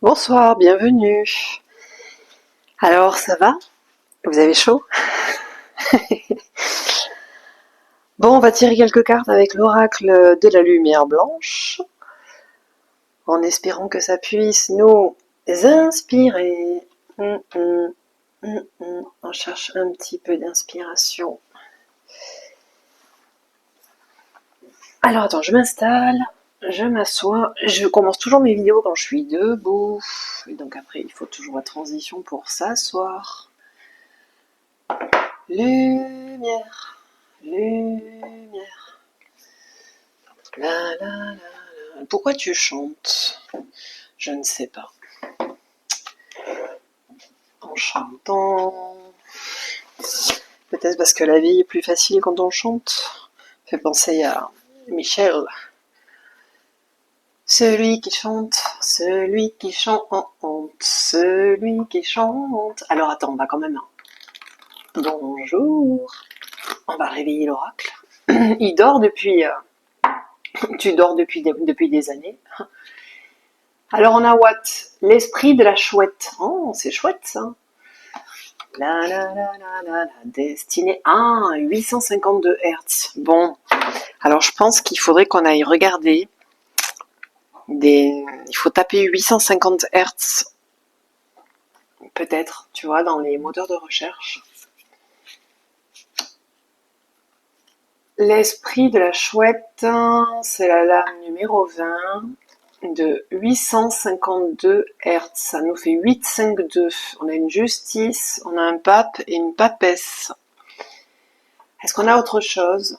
Bonsoir, bienvenue. Alors, ça va? Vous avez chaud? Bon, on va tirer quelques cartes avec l'oracle de la lumière blanche, en espérant que ça puisse nous inspirer. On cherche un petit peu d'inspiration. Alors, attends, je m'installe, je m'assois. Je commence toujours mes vidéos quand je suis debout. Et donc après, il faut toujours la transition pour s'asseoir. Lumière, lumière. La, la, la, la. Pourquoi tu chantes? Je ne sais pas. En chantant. Peut-être parce que la vie est plus facile quand on chante. Fait penser à Michel. Celui qui chante, celui qui chante, celui qui chante. Alors attends, on va quand même. Bonjour. On va réveiller l'oracle. Il dort depuis. Tu dors depuis des années. Alors on a Watt, l'esprit de la chouette. Oh, c'est chouette ça. La, destinée à 852 Hz. Bon, alors je pense qu'il faudrait qu'on aille regarder il faut taper 850 Hz, peut-être, tu vois, dans les moteurs de recherche. L'esprit de la chouette, c'est la lame numéro 20 de 852 Hz. Ça nous fait 852. On a une justice, on a un pape et une papesse. Est-ce qu'on a autre chose?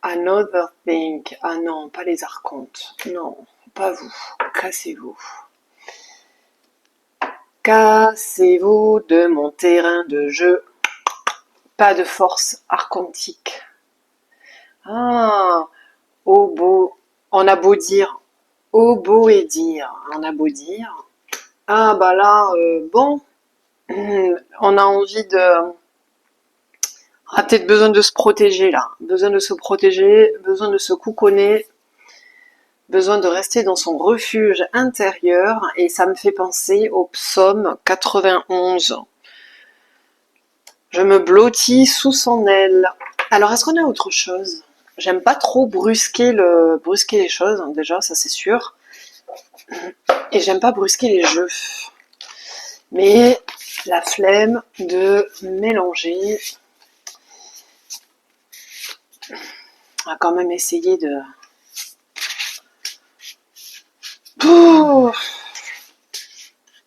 Another thing. Ah non, pas les archontes. Non, pas vous. Cassez-vous. Cassez-vous de mon terrain de jeu. Pas de force archontique. Ah, oh beau. On a beau dire. Oh beau et dire. On a beau dire. Ah bah là, bon. On a envie de... On a peut-être besoin de se protéger là. Besoin de se protéger, besoin de se couconner. Besoin de rester dans son refuge intérieur, et ça me fait penser au psaume 91. Je me blottis sous son aile. Alors, est-ce qu'on a autre chose? J'aime pas trop brusquer les choses, hein, déjà, ça c'est sûr. Et j'aime pas brusquer les jeux. Mais la flemme de mélanger. On va quand même essayer de...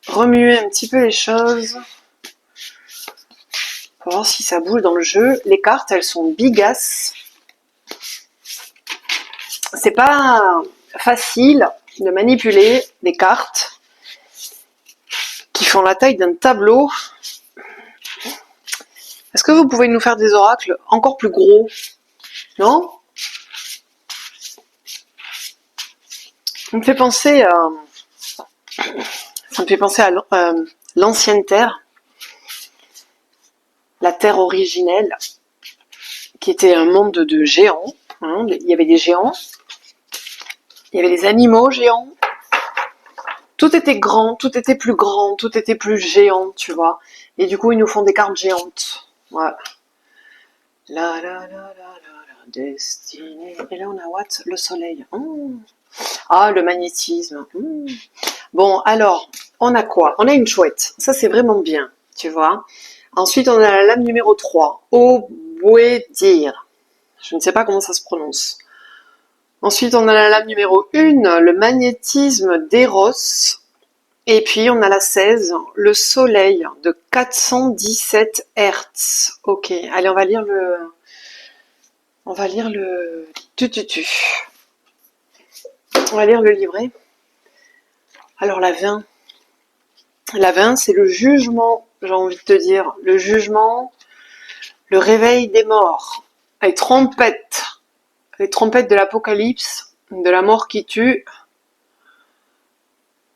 remuer un petit peu les choses. Pour voir si ça bouge dans le jeu. Les cartes, elles sont bigasses. C'est pas facile de manipuler les cartes qui font la taille d'un tableau. Est-ce que vous pouvez nous faire des oracles encore plus gros? Non? Ça me fait penser à l'ancienne Terre, la Terre originelle, qui était un monde de géants. Hein. Il y avait des géants, il y avait des animaux géants. Tout était grand, tout était plus grand, tout était plus géant, tu vois. Et du coup, ils nous font des cartes géantes. Ouais. La, destinée. Et là, on a what? Le soleil. Ah, le magnétisme. Bon, alors, on a quoi? On a une chouette. Ça, c'est vraiment bien, tu vois. Ensuite, on a la lame numéro 3. Obouédir. Je ne sais pas comment ça se prononce. Ensuite, on a la lame numéro 1, le magnétisme d'Eros. Et puis, on a la 16, le soleil de 417 Hz. Ok, allez, on va lire le... On va lire le... On va lire le livret. Alors, la 20. La 20, c'est le jugement, j'ai envie de te dire. Le jugement, le réveil des morts. Les trompettes de l'apocalypse, de la mort qui tue.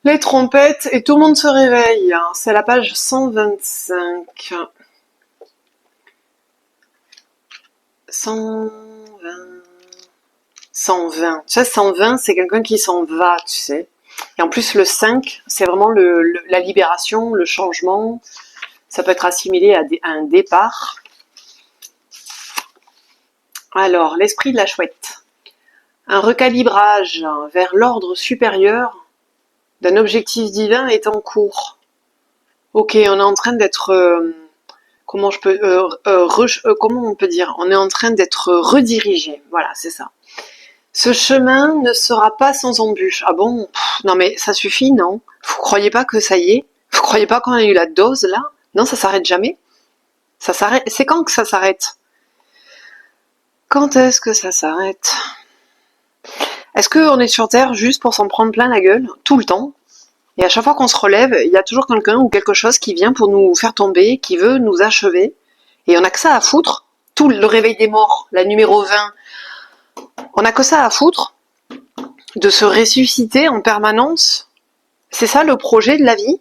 Les trompettes, et tout le monde se réveille. C'est la page 125. 120. 120. Tu sais, 120, c'est quelqu'un qui s'en va, tu sais. Et en plus, le 5, c'est vraiment la libération, le changement. Ça peut être assimilé à un départ. Alors, l'esprit de la chouette. Un recalibrage vers l'ordre supérieur d'un objectif divin est en cours. Ok, on est en train d'être... comment on peut dire? On est en train d'être redirigé. Voilà, c'est ça. Ce chemin ne sera pas sans embûches. Ah bon? Non mais ça suffit, non? Vous croyez pas que ça y est? Vous croyez pas qu'on a eu la dose là? Non, ça s'arrête jamais. Ça s'arrête. C'est quand que ça s'arrête? Quand est-ce que ça s'arrête? Est-ce qu'on est sur Terre juste pour s'en prendre plein la gueule tout le temps? Et à chaque fois qu'on se relève, il y a toujours quelqu'un ou quelque chose qui vient pour nous faire tomber, qui veut nous achever. Et on n'a que ça à foutre. Tout le réveil des morts, la numéro 20, on n'a que ça à foutre de se ressusciter en permanence. C'est ça le projet de la vie?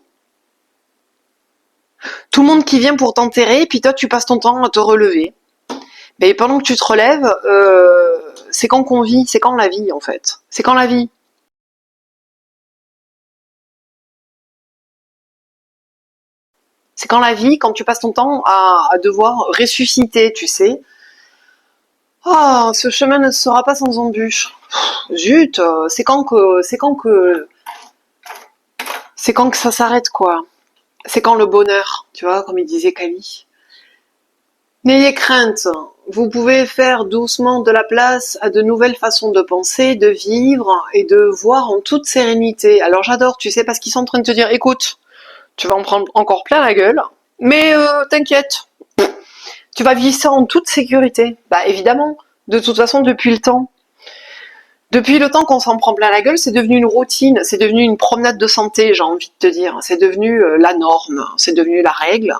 Tout le monde qui vient pour t'enterrer, puis toi tu passes ton temps à te relever. Mais pendant que tu te relèves, c'est quand qu'on vit? C'est quand la vie en fait? C'est quand la vie? C'est quand la vie, quand tu passes ton temps à devoir ressusciter, tu sais. Ah, ce chemin ne sera pas sans embûches. Zut, c'est quand que ça s'arrête quoi. C'est quand le bonheur, tu vois, comme il disait Kali. N'ayez crainte, vous pouvez faire doucement de la place à de nouvelles façons de penser, de vivre et de voir en toute sérénité. Alors j'adore, tu sais, parce qu'ils sont en train de te dire, écoute, tu vas en prendre encore plein la gueule, mais t'inquiète, tu vas vivre ça en toute sécurité. Bah évidemment, de toute façon, depuis le temps qu'on s'en prend plein la gueule, c'est devenu une routine, c'est devenu une promenade de santé, j'ai envie de te dire. C'est devenu la norme, c'est devenu la règle.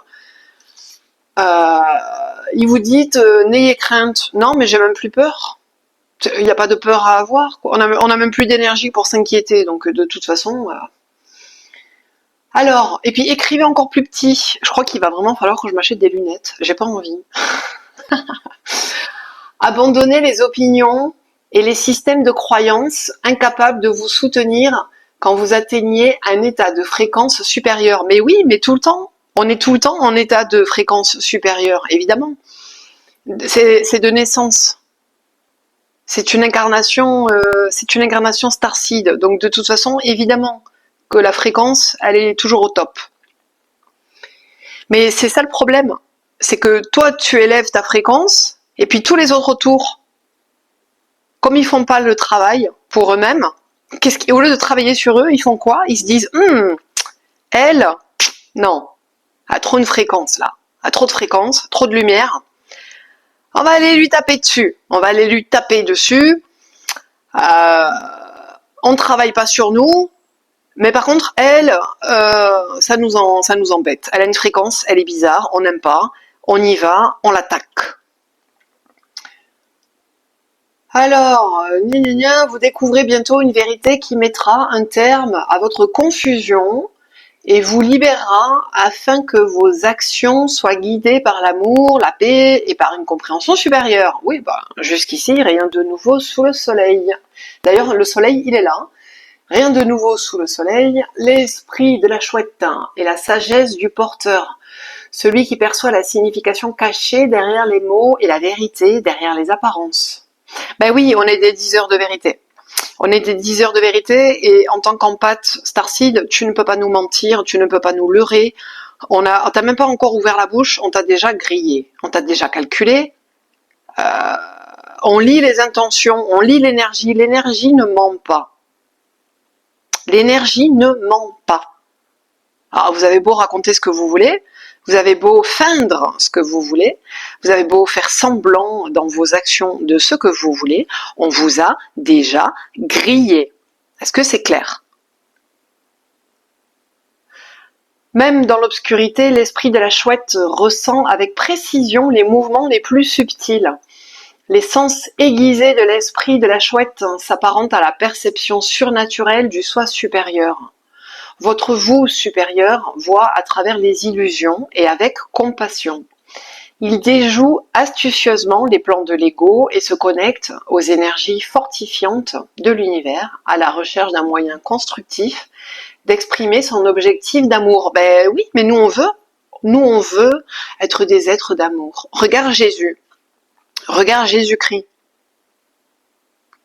Il vous dit n'ayez crainte. Non, mais j'ai même plus peur. Il n'y a pas de peur à avoir. Quoi. On a même plus d'énergie pour s'inquiéter. Donc de toute façon. Alors, et puis écrivez encore plus petit. Je crois qu'il va vraiment falloir que je m'achète des lunettes. J'ai pas envie. Abandonnez les opinions et les systèmes de croyances incapables de vous soutenir quand vous atteignez un état de fréquence supérieure. Mais oui, mais tout le temps. On est tout le temps en état de fréquence supérieure, évidemment. C'est de naissance. C'est une incarnation starseed. Donc de toute façon, évidemment que la fréquence, elle est toujours au top. Mais c'est ça le problème. C'est que toi, tu élèves ta fréquence, et puis tous les autres autour, comme ils font pas le travail pour eux-mêmes, au lieu de travailler sur eux, ils font quoi? Ils se disent, elle, non, a trop une fréquence là, a trop de fréquence, trop de lumière. On va aller lui taper dessus. On va aller lui taper dessus. On ne travaille pas sur nous. Mais par contre, elle, ça nous embête. Elle a une fréquence, elle est bizarre, on n'aime pas. On y va, on l'attaque. Alors, vous découvrez bientôt une vérité qui mettra un terme à votre confusion et vous libérera afin que vos actions soient guidées par l'amour, la paix et par une compréhension supérieure. Oui, jusqu'ici, rien de nouveau sous le soleil. D'ailleurs, le soleil, il est là. Rien de nouveau sous le soleil. L'esprit de la chouette et la sagesse du porteur. Celui qui perçoit la signification cachée derrière les mots et la vérité derrière les apparences. Ben oui, on est des diseurs de vérité. On est des diseurs de vérité et en tant qu'empathe Starseed, tu ne peux pas nous mentir, tu ne peux pas nous leurrer. On t'a même pas encore ouvert la bouche, on t'a déjà grillé, on t'a déjà calculé. On lit les intentions, on lit l'énergie. L'énergie ne ment pas. L'énergie ne ment pas. Alors, vous avez beau raconter ce que vous voulez, vous avez beau feindre ce que vous voulez, vous avez beau faire semblant dans vos actions de ce que vous voulez, on vous a déjà grillé. Est-ce que c'est clair? Même dans l'obscurité, l'esprit de la chouette ressent avec précision les mouvements les plus subtils. Les sens aiguisés de l'esprit de la chouette s'apparentent à la perception surnaturelle du soi supérieur. Votre vous supérieur voit à travers les illusions et avec compassion. Il déjoue astucieusement les plans de l'ego et se connecte aux énergies fortifiantes de l'univers à la recherche d'un moyen constructif d'exprimer son objectif d'amour. Ben oui, mais nous on veut être des êtres d'amour. Regarde Jésus, regarde Jésus-Christ,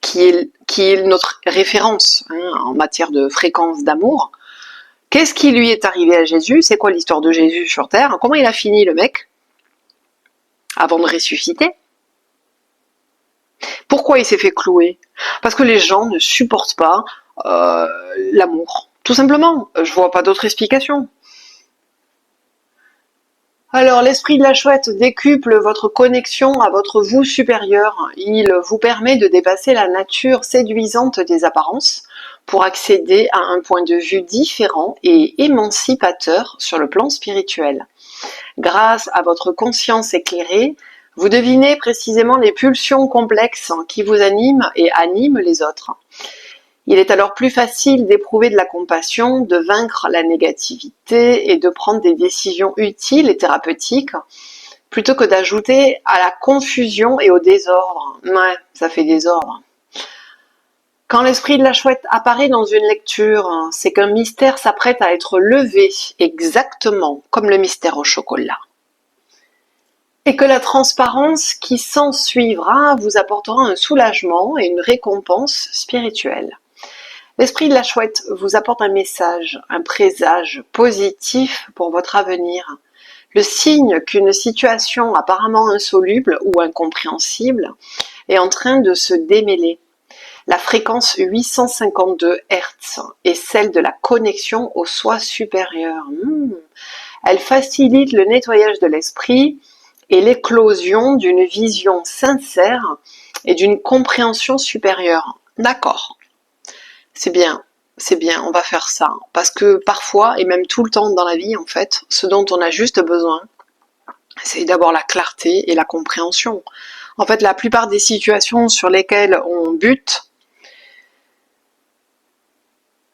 qui est notre référence en matière de fréquence d'amour. Qu'est-ce qui lui est arrivé à Jésus? C'est quoi l'histoire de Jésus sur Terre? Comment il a fini le mec avant de ressusciter? Pourquoi il s'est fait clouer? Parce que les gens ne supportent pas l'amour. Tout simplement. Je vois pas d'autre explication. Alors, l'esprit de la chouette décuple votre connexion à votre vous supérieur. Il vous permet de dépasser la nature séduisante des apparences pour accéder à un point de vue différent et émancipateur sur le plan spirituel. Grâce à votre conscience éclairée, vous devinez précisément les pulsions complexes qui vous animent et animent les autres. Il est alors plus facile d'éprouver de la compassion, de vaincre la négativité et de prendre des décisions utiles et thérapeutiques plutôt que d'ajouter à la confusion et au désordre. Ouais, ça fait désordre. Quand l'esprit de la chouette apparaît dans une lecture, c'est qu'un mystère s'apprête à être levé, exactement comme le mystère au chocolat. Et que la transparence qui s'ensuivra vous apportera un soulagement et une récompense spirituelle. L'esprit de la chouette vous apporte un message, un présage positif pour votre avenir. Le signe qu'une situation apparemment insoluble ou incompréhensible est en train de se démêler. La fréquence 852 Hz est celle de la connexion au soi supérieur. Elle facilite le nettoyage de l'esprit et l'éclosion d'une vision sincère et d'une compréhension supérieure. D'accord. C'est bien, on va faire ça. Parce que parfois, et même tout le temps dans la vie, en fait, ce dont on a juste besoin, c'est d'avoir la clarté et la compréhension. En fait, la plupart des situations sur lesquelles on bute,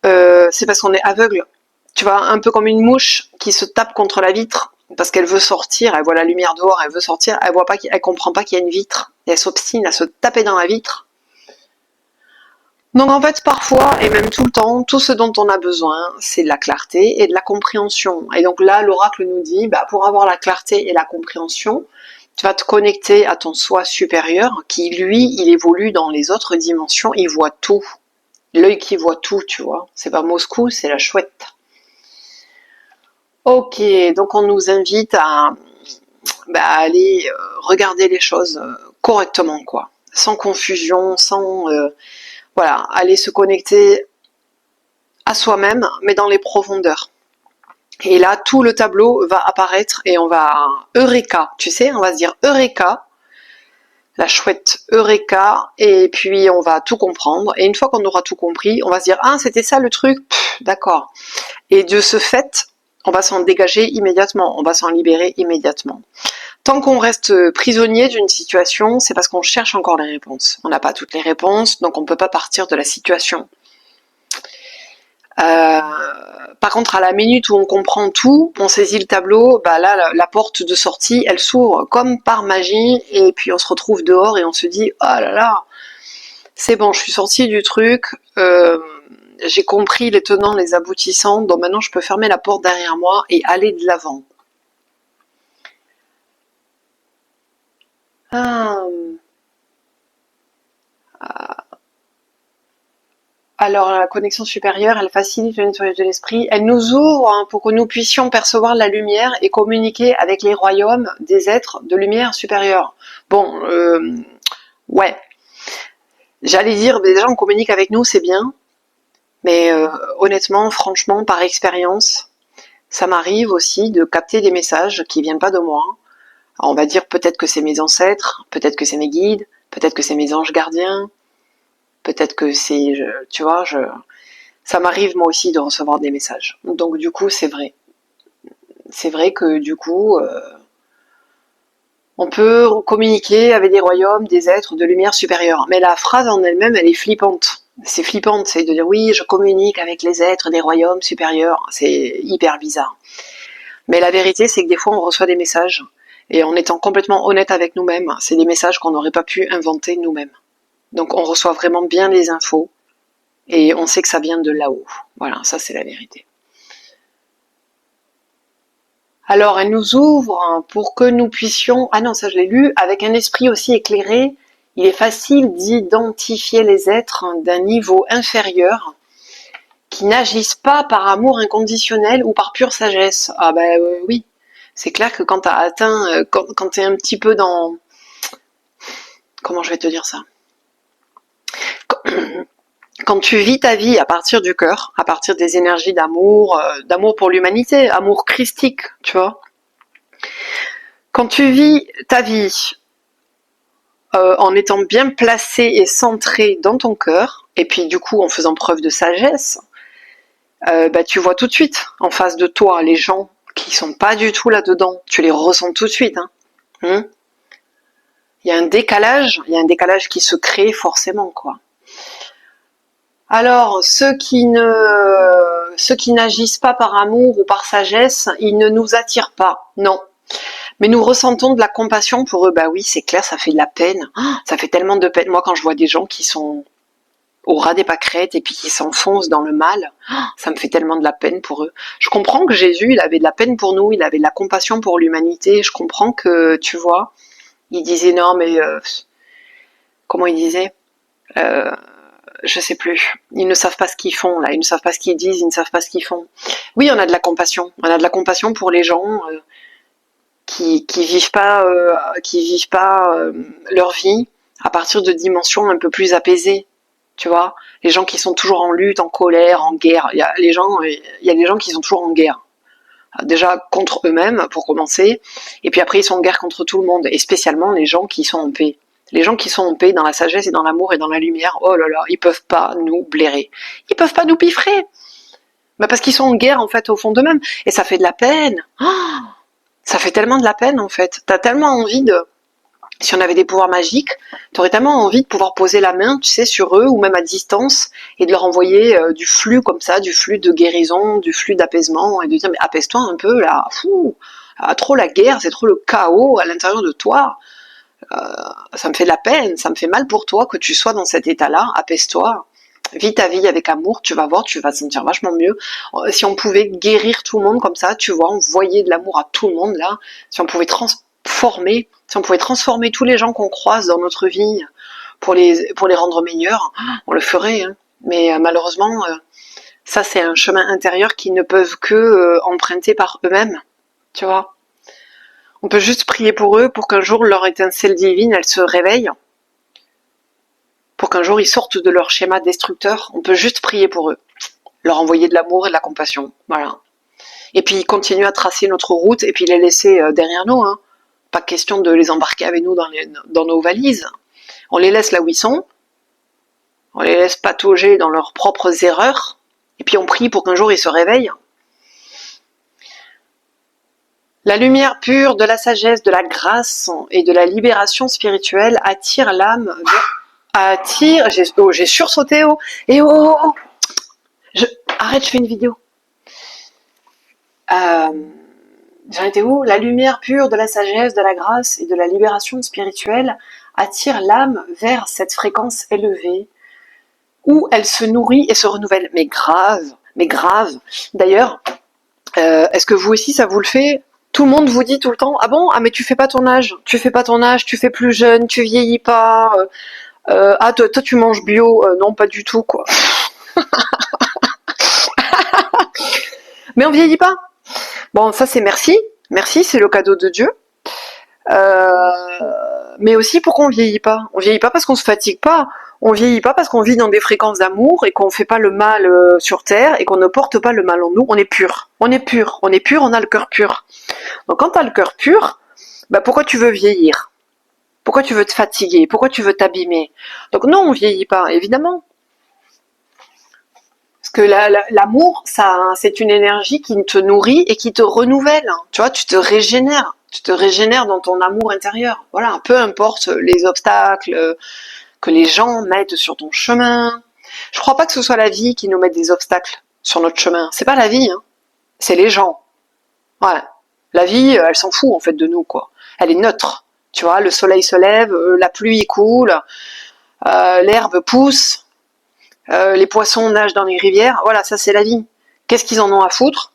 c'est parce qu'on est aveugle. Tu vois, un peu comme une mouche qui se tape contre la vitre parce qu'elle veut sortir, elle voit la lumière dehors, elle veut sortir, elle comprend pas qu'il y a une vitre et elle s'obstine à se taper dans la vitre. Donc en fait, parfois, et même tout le temps, tout ce dont on a besoin, c'est de la clarté et de la compréhension. Et donc là, l'oracle nous dit, pour avoir la clarté et la compréhension, tu vas te connecter à ton soi supérieur, qui lui, il évolue dans les autres dimensions, il voit tout. L'œil qui voit tout, tu vois. C'est pas Moscou, c'est la chouette. Ok, donc on nous invite à aller regarder les choses correctement, quoi. Sans confusion, sans... voilà, aller se connecter à soi-même, mais dans les profondeurs. Et là, tout le tableau va apparaître et on va... Eureka, tu sais, on va se dire Eureka, la chouette Eureka, et puis on va tout comprendre. Et une fois qu'on aura tout compris, on va se dire, ah, c'était ça le truc, d'accord. Et de ce fait, on va s'en dégager immédiatement, on va s'en libérer immédiatement. Tant qu'on reste prisonnier d'une situation, c'est parce qu'on cherche encore les réponses. On n'a pas toutes les réponses, donc on ne peut pas partir de la situation. Par contre, à la minute où on comprend tout, on saisit le tableau, là, la porte de sortie, elle s'ouvre comme par magie, et puis on se retrouve dehors et on se dit, oh là là, c'est bon, je suis sortie du truc, j'ai compris les tenants, les aboutissants, donc maintenant je peux fermer la porte derrière moi et aller de l'avant. Alors la connexion supérieure, elle facilite le nettoyage de l'esprit, elle nous ouvre pour que nous puissions percevoir la lumière et communiquer avec les royaumes des êtres de lumière supérieure. Bon, ouais. J'allais dire, déjà on communique avec nous, c'est bien, mais honnêtement, franchement, par expérience, ça m'arrive aussi de capter des messages qui viennent pas de moi. Alors, on va dire peut-être que c'est mes ancêtres, peut-être que c'est mes guides, peut-être que c'est mes anges gardiens, peut-être que c'est, tu vois, ça m'arrive moi aussi de recevoir des messages. Donc du coup, c'est vrai. C'est vrai que du coup, on peut communiquer avec des royaumes, des êtres de lumière supérieure. Mais la phrase en elle-même, elle est flippante. C'est flippante, c'est de dire oui, je communique avec les êtres des royaumes supérieurs. C'est hyper bizarre. Mais la vérité, c'est que des fois, on reçoit des messages. et en étant complètement honnête avec nous-mêmes. C'est des messages qu'on n'aurait pas pu inventer nous-mêmes. Donc on reçoit vraiment bien les infos et on sait que ça vient de là-haut. Voilà, ça c'est la vérité. Alors elle nous ouvre pour que nous puissions, ah non ça je l'ai lu, avec un esprit aussi éclairé, il est facile d'identifier les êtres d'un niveau inférieur qui n'agissent pas par amour inconditionnel ou par pure sagesse. Ah ben oui, c'est clair que quand t'as atteint, quand t'es un petit peu dans, comment je vais te dire ça, quand tu vis ta vie à partir du cœur, à partir des énergies d'amour, d'amour pour l'humanité, amour christique, tu vois. Quand tu vis ta vie en étant bien placé et centré dans ton cœur, et puis du coup en faisant preuve de sagesse, bah, tu vois tout de suite en face de toi les gens qui sont pas du tout là-dedans. Tu les ressens tout de suite. Il y a un décalage qui se crée forcément, quoi. Alors, ceux qui n'agissent pas par amour ou par sagesse, ils ne nous attirent pas, non. Mais nous ressentons de la compassion pour eux. Bah oui, c'est clair, ça fait de la peine. Ça fait tellement de peine. Moi, quand je vois des gens qui sont au ras des pâquerettes et puis qui s'enfoncent dans le mal, ça me fait tellement de la peine pour eux. Je comprends que Jésus, il avait de la peine pour nous, il avait de la compassion pour l'humanité. Je comprends que, tu vois, il disait non, mais comment il disait je sais plus. Ils ne savent pas ce qu'ils font là. Ils ne savent pas ce qu'ils disent. Ils ne savent pas ce qu'ils font. Oui, on a de la compassion. On a de la compassion pour les gens qui vivent pas leur vie à partir de dimensions un peu plus apaisées. Tu vois, les gens qui sont toujours en lutte, en colère, en guerre. Il y a des gens qui sont toujours en guerre. Déjà contre eux-mêmes pour commencer, et puis après ils sont en guerre contre tout le monde, et spécialement les gens qui sont en paix. Les gens qui sont en paix, dans la sagesse et dans l'amour et dans la lumière, oh là là, ils peuvent pas nous blairer. Ils peuvent pas nous piffrer. Bah parce qu'ils sont en guerre en fait au fond d'eux-mêmes. Et ça fait de la peine. Oh, ça fait tellement de la peine en fait. T'as tellement envie de... Si on avait des pouvoirs magiques, t'aurais tellement envie de pouvoir poser la main, tu sais, sur eux, ou même à distance, et de leur envoyer du flux comme ça, du flux de guérison, du flux d'apaisement, et de dire, mais apaise-toi un peu là, fou, trop la guerre, c'est trop le chaos à l'intérieur de toi. Ça me fait de la peine, ça me fait mal pour toi que tu sois dans cet état-là, apaise-toi, vis ta vie avec amour, tu vas voir, tu vas te sentir vachement mieux. Si on pouvait guérir tout le monde comme ça, tu vois, envoyer de l'amour à tout le monde là, si on pouvait si on pouvait transformer tous les gens qu'on croise dans notre vie pour les rendre meilleurs, on le ferait, hein. Mais malheureusement, ça c'est un chemin intérieur qu'ils ne peuvent que emprunter par eux-mêmes, tu vois. On peut juste prier pour eux, pour qu'un jour leur étincelle divine, elle se réveille, pour qu'un jour ils sortent de leur schéma destructeur. On peut juste prier pour eux, leur envoyer de l'amour et de la compassion, voilà. Et puis continuer à tracer notre route et puis les laisser derrière nous, hein. Pas question de les embarquer avec nous dans nos valises. On les laisse là où ils sont, on les laisse patauger dans leurs propres erreurs, et puis on prie pour qu'un jour ils se réveillent. La lumière pure de la sagesse, de la grâce et de la libération spirituelle attire l'âme vers... j'ai sursauté, arrête, je fais une vidéo. J'en étais où? La lumière pure de la sagesse, de la grâce et de la libération spirituelle attire l'âme vers cette fréquence élevée où elle se nourrit et se renouvelle. Mais grave. D'ailleurs, est-ce que vous aussi ça vous le fait? Tout le monde vous dit tout le temps, ah bon, ah mais tu fais pas ton âge, tu fais plus jeune, tu vieillis pas, ah toi tu manges bio, non pas du tout quoi. Mais on vieillit pas. Bon, ça c'est merci, c'est le cadeau de Dieu. Mais aussi pourquoi on vieillit pas? On vieillit pas parce qu'on se fatigue pas. On vieillit pas parce qu'on vit dans des fréquences d'amour et qu'on fait pas le mal sur terre et qu'on ne porte pas le mal en nous. On est pur, on a le cœur pur. Donc quand t'as le cœur pur, bah pourquoi tu veux vieillir? Pourquoi tu veux te fatiguer? Pourquoi tu veux t'abîmer? Donc non, on vieillit pas, évidemment. Parce que l'amour, ça, c'est une énergie qui te nourrit et qui te renouvelle. Tu vois, tu te régénères. Tu te régénères dans ton amour intérieur. Voilà, peu importe les obstacles que les gens mettent sur ton chemin. Je crois pas que ce soit la vie qui nous mette des obstacles sur notre chemin. C'est pas la vie, hein. C'est les gens. Ouais. La vie, elle s'en fout en fait de nous, quoi. elle est neutre. Tu vois, le soleil se lève, la pluie coule, l'herbe pousse, les poissons nagent dans les rivières. Voilà, ça c'est la vie. Qu'est-ce qu'ils en ont à foutre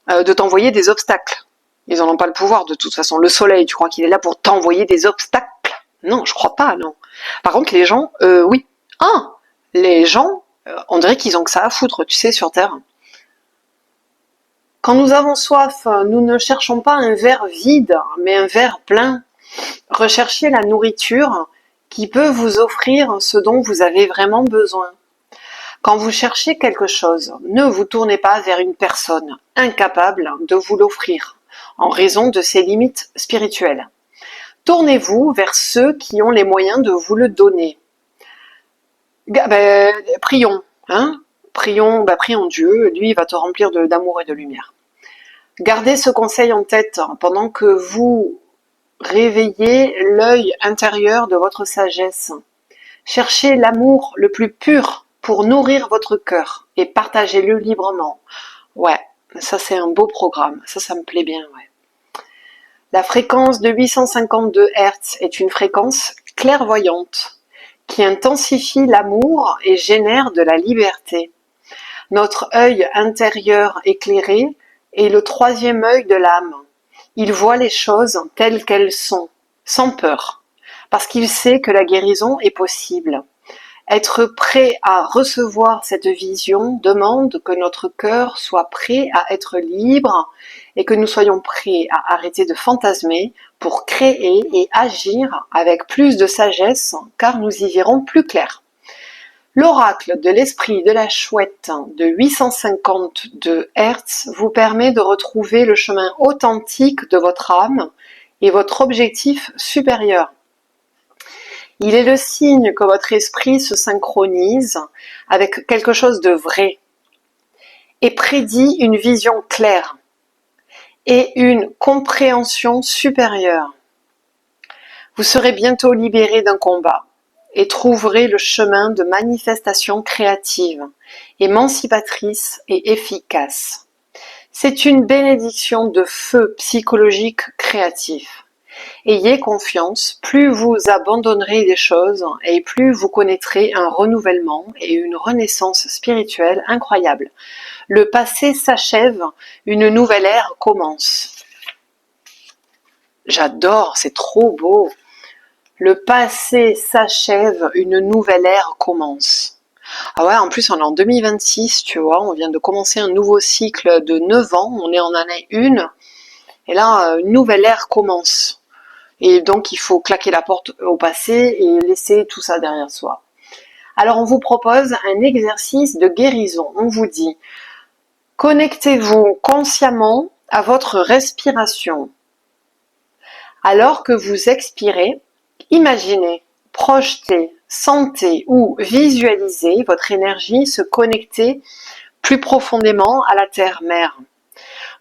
de t'envoyer des obstacles? Ils n'en ont pas le pouvoir de toute façon. Le soleil, tu crois qu'il est là pour t'envoyer des obstacles? Non, je crois pas, non. Par contre, les gens, oui. Ah, les gens, on dirait qu'ils ont que ça à foutre, tu sais, sur Terre. Quand nous avons soif, nous ne cherchons pas un verre vide, mais un verre plein. Recherchez la nourriture qui peut vous offrir ce dont vous avez vraiment besoin. Quand vous cherchez quelque chose, ne vous tournez pas vers une personne incapable de vous l'offrir, en raison de ses limites spirituelles. Tournez-vous vers ceux qui ont les moyens de vous le donner. Prions, hein? Prions Dieu, lui il va te remplir d'amour et de lumière. Gardez ce conseil en tête pendant que vous réveillez l'œil intérieur de votre sagesse. Cherchez l'amour le plus pur pour nourrir votre cœur et partagez-le librement. Ouais, ça c'est un beau programme, ça me plaît bien, ouais. La fréquence de 852 Hz est une fréquence clairvoyante qui intensifie l'amour et génère de la liberté. Notre œil intérieur éclairé est le troisième œil de l'âme. Il voit les choses telles qu'elles sont, sans peur, parce qu'il sait que la guérison est possible. Être prêt à recevoir cette vision demande que notre cœur soit prêt à être libre et que nous soyons prêts à arrêter de fantasmer pour créer et agir avec plus de sagesse, car nous y verrons plus clair. L'oracle de l'esprit de la chouette de 852 Hz vous permet de retrouver le chemin authentique de votre âme et votre objectif supérieur. Il est le signe que votre esprit se synchronise avec quelque chose de vrai et prédit une vision claire et une compréhension supérieure. Vous serez bientôt libéré d'un combat et trouverez le chemin de manifestation créative, émancipatrice et efficace. C'est une bénédiction de feu psychologique créatif. Ayez confiance, plus vous abandonnerez des choses et plus vous connaîtrez un renouvellement et une renaissance spirituelle incroyable. Le passé s'achève, une nouvelle ère commence. J'adore, c'est trop beau. Le passé s'achève, une nouvelle ère commence. Ah ouais, en plus on est en 2026, tu vois, on vient de commencer un nouveau cycle de 9 ans, on est en année 1, et là, une nouvelle ère commence. Et donc il faut claquer la porte au passé et laisser tout ça derrière soi. Alors on vous propose un exercice de guérison. On vous dit, connectez-vous consciemment à votre respiration. Alors que vous expirez, imaginez, projetez, sentez ou visualisez votre énergie se connecter plus profondément à la terre-mère.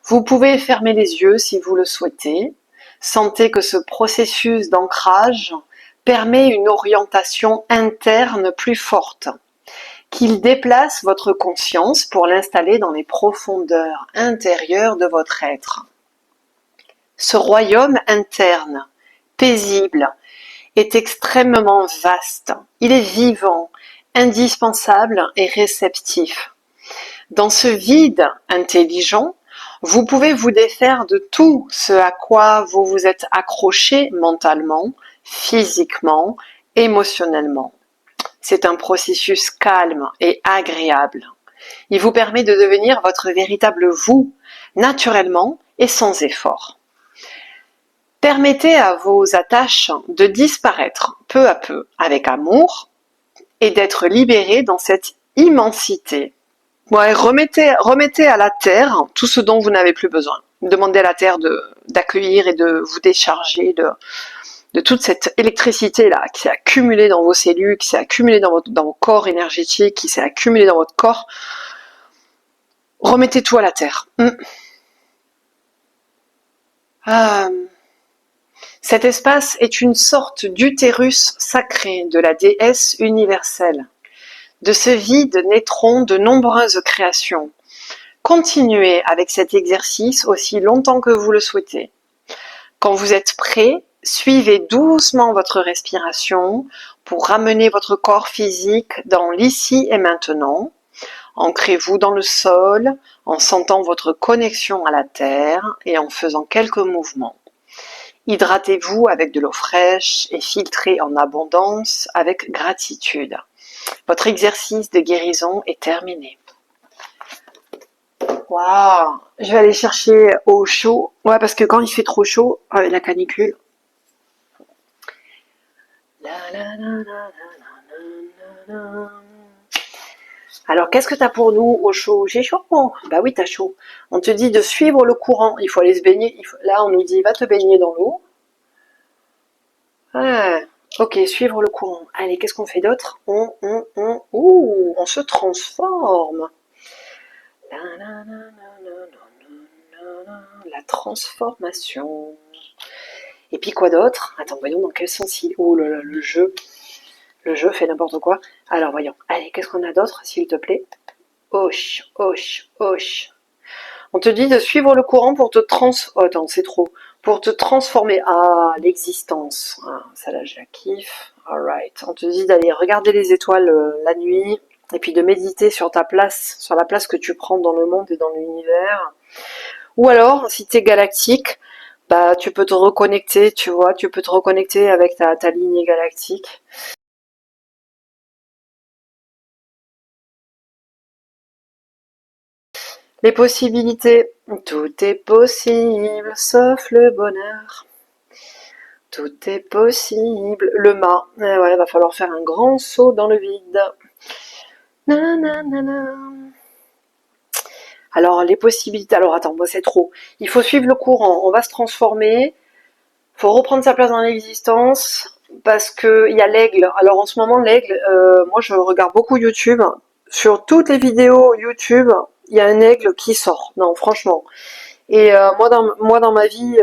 Vous pouvez fermer les yeux si vous le souhaitez. Sentez que ce processus d'ancrage permet une orientation interne plus forte, qu'il déplace votre conscience pour l'installer dans les profondeurs intérieures de votre être. Ce royaume interne, paisible, est extrêmement vaste. Il est vivant, indispensable et réceptif. Dans ce vide intelligent, vous pouvez vous défaire de tout ce à quoi vous vous êtes accroché mentalement, physiquement, émotionnellement. C'est un processus calme et agréable. Il vous permet de devenir votre véritable vous, naturellement et sans effort. Permettez à vos attaches de disparaître peu à peu avec amour et d'être libérés dans cette immensité. Ouais, remettez à la terre tout ce dont vous n'avez plus besoin. Demandez à la terre d'accueillir et de vous décharger de toute cette électricité-là qui s'est accumulée dans vos cellules, qui s'est accumulée dans vos corps énergétiques, qui s'est accumulée dans votre corps. Remettez tout à la terre. Cet espace est une sorte d'utérus sacré de la déesse universelle. De ce vide naîtront de nombreuses créations. Continuez avec cet exercice aussi longtemps que vous le souhaitez. Quand vous êtes prêt, suivez doucement votre respiration pour ramener votre corps physique dans l'ici et maintenant. Ancrez-vous dans le sol en sentant votre connexion à la terre et en faisant quelques mouvements. Hydratez-vous avec de l'eau fraîche et filtrée en abondance avec gratitude. Votre exercice de guérison est terminé. Waouh, je vais aller chercher au chaud. Ouais, parce que quand il fait trop chaud, avec la canicule. Alors, qu'est-ce que t'as pour nous au chaud? J'ai chaud. Bah oui, t'as chaud. On te dit de suivre le courant. Il faut aller se baigner. Là, on nous dit, va te baigner dans l'eau. Ouais. Ok, suivre le courant. Allez, qu'est-ce qu'on fait d'autre? On se transforme. La transformation. Et puis quoi d'autre? Attends, voyons dans quel sens il... Oh là là, le jeu. Le jeu fait n'importe quoi. Alors, voyons. Allez, qu'est-ce qu'on a d'autre, s'il te plaît? Hoche, hoche, hoche. On te dit de suivre le courant pour te transformer. Oh, attends, c'est trop. Pour te transformer. Ah, l'existence. Ah, ça là, je la kiffe. Alright. On te dit d'aller regarder les étoiles la nuit. Et puis de méditer sur ta place, sur la place que tu prends dans le monde et dans l'univers. Ou alors, si tu es galactique, bah tu peux te reconnecter, tu vois, tu peux te reconnecter avec ta lignée galactique. Les possibilités, tout est possible, sauf le bonheur. Tout est possible. Le mât, ouais, va falloir faire un grand saut dans le vide. Nanana. Alors, les possibilités, alors attends, moi c'est trop. Il faut suivre le courant, on va se transformer, faut reprendre sa place dans l'existence, parce que il y a l'aigle. Alors en ce moment, l'aigle, moi je regarde beaucoup YouTube. Sur toutes les vidéos YouTube, il y a un aigle qui sort. Non, franchement. Et moi dans ma vie,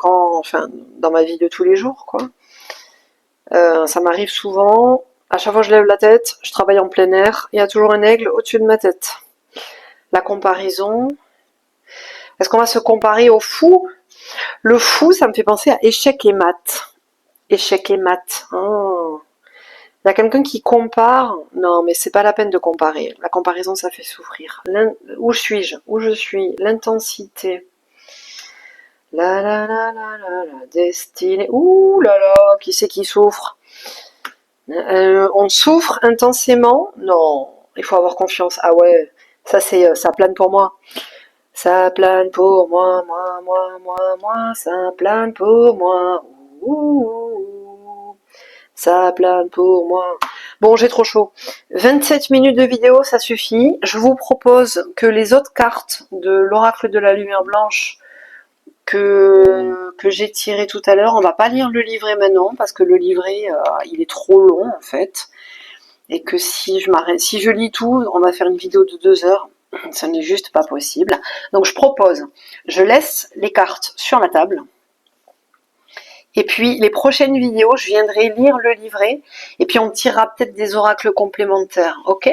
enfin, dans ma vie de tous les jours, quoi, ça m'arrive souvent. À chaque fois que je lève la tête, je travaille en plein air, il y a toujours un aigle au-dessus de ma tête. La comparaison. Est-ce qu'on va se comparer au fou? Le fou, ça me fait penser à échec et maths. Échec et maths. Oh. Il y a quelqu'un qui compare. Non, mais c'est pas la peine de comparer. La comparaison, ça fait souffrir. Où suis-je? Où je suis? L'intensité. La, destinée. Ouh là là, qui c'est qui souffre? On souffre intensément? Non, il faut avoir confiance. Ah ouais, ça plane pour moi. Ça plane pour moi, moi, ça plane pour moi. Ouh, ça plane pour moi. Bon, j'ai trop chaud. 27 minutes de vidéo, ça suffit. Je vous propose que les autres cartes de l'oracle de la lumière blanche que j'ai tiré tout à l'heure, on va pas lire le livret maintenant parce que le livret il est trop long en fait et que si je lis tout, on va faire une vidéo de 2 heures, ça n'est juste pas possible. Donc je propose, je laisse les cartes sur la table et puis les prochaines vidéos, je viendrai lire le livret et puis on tirera peut-être des oracles complémentaires, ok?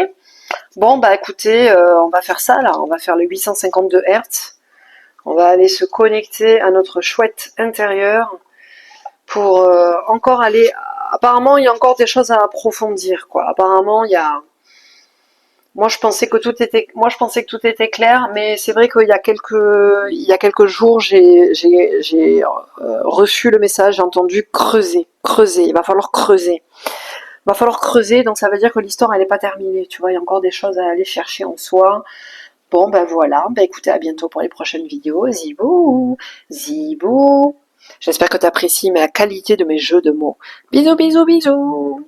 Bon bah écoutez, on va faire ça là, on va faire le 852 Hz. On va aller se connecter à notre chouette intérieur pour encore aller... Apparemment, il y a encore des choses à approfondir, quoi. Apparemment, il y a... Moi, je pensais que tout était clair, mais c'est vrai qu'il y a quelques jours, j'ai reçu le message, j'ai entendu creuser. Il va falloir creuser. Donc ça veut dire que l'histoire, elle n'est pas terminée, tu vois, il y a encore des choses à aller chercher en soi. Bon, ben voilà, ben écoutez, à bientôt pour les prochaines vidéos. Zibou, zibou. J'espère que tu apprécies la qualité de mes jeux de mots. Bisous, bisous, bisous.